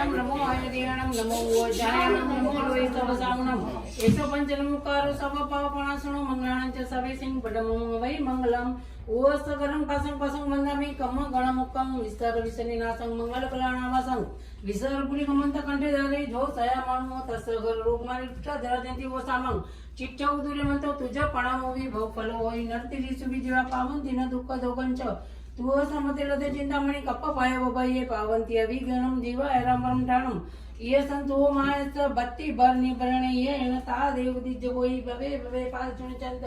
नमोष्टम नमो आयुर्देयणम नमो ओजायणम नमो लोये सवसावणम एषो पंचलमुकारो सवपावपणासनो मंगलाणं च सवेसिं पडमं वै मंगलम ओसगरं पासं पासं वन्दामि कम गणमुक्कं विस्तार विसनिनासं मंगलकलाणावासं विसर्पुरी कमंत कंठेधारे जो सयामाणो तसगर रोगमारिष्टा धराजंती वो सामं चिट्ठा उदुरे म्हणतो तुझ्या पणामोवी भव फलो होई नरती सुबी जीवा पावन दिन दुःख दोघंच तू समतेल ते चिंतामणी कप्प पाय बबाये पावंती अभिगणम जीवा ऐरामरम ठाणम ये संतो मायस बत्ती भरनी भरणे ये ता देव दिज कोई भवे भवे पाल चुन चंद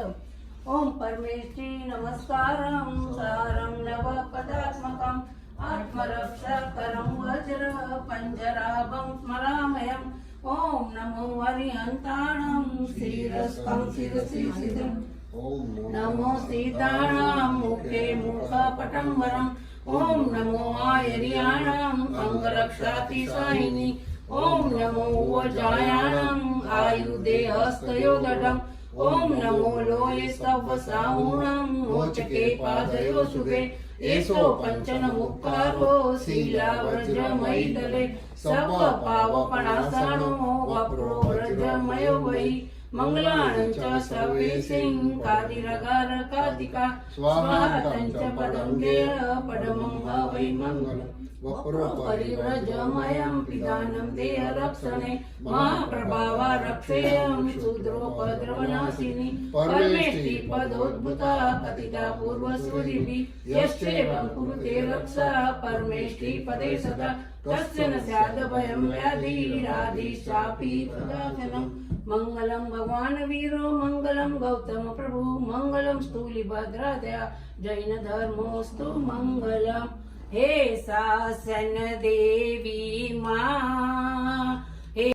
ओम परमेष्टि नमस्कारं सारं नव पदात्मकं आत्मरक्षकरं वज्र पंजराभं स्मरामयम् ओम नमो हरिहंताणं शिरस्कं शिरसि सिद्धं नमो सीताणां मुखे मुखपटं वरम् ओम नमो आयर्याणां अंगरक्षातिशायिनी ओम नमो वज्रायाणां आयुधे हस्तयोदडम् ओम नमो लोये सवसावणं मोचके पादयो शुभे एषो पंचन मुक्कारो शीलाव्रजमयीदले सव पावपणासनो वप्रो व्रजमयो वै मंगलाणं च सवेसिं कादिरगार कादिका स्वाहातं च पदं गेय पदमं वै मंगलम् वप्रो परिव्रजमयं पिदानं देह रक्षणे महाप्रभावा रक्षेयं शूद्रोपद्रवनाशिनी परमेष्टि पदोद्भुता कथिता पूर्वस्वरिभिः यश्चैवं कुरुते रक्षा परमेष्टि पदे सदा तस्य न स्याद् भयं व्याधिरादिशापि तदाचनं मंगलम भगवान वीरो मंगलम गौतम प्रभु मंगलम स्थूलिभद्रादया जैन धर्मोस्तु मंगलम हे शासन देवी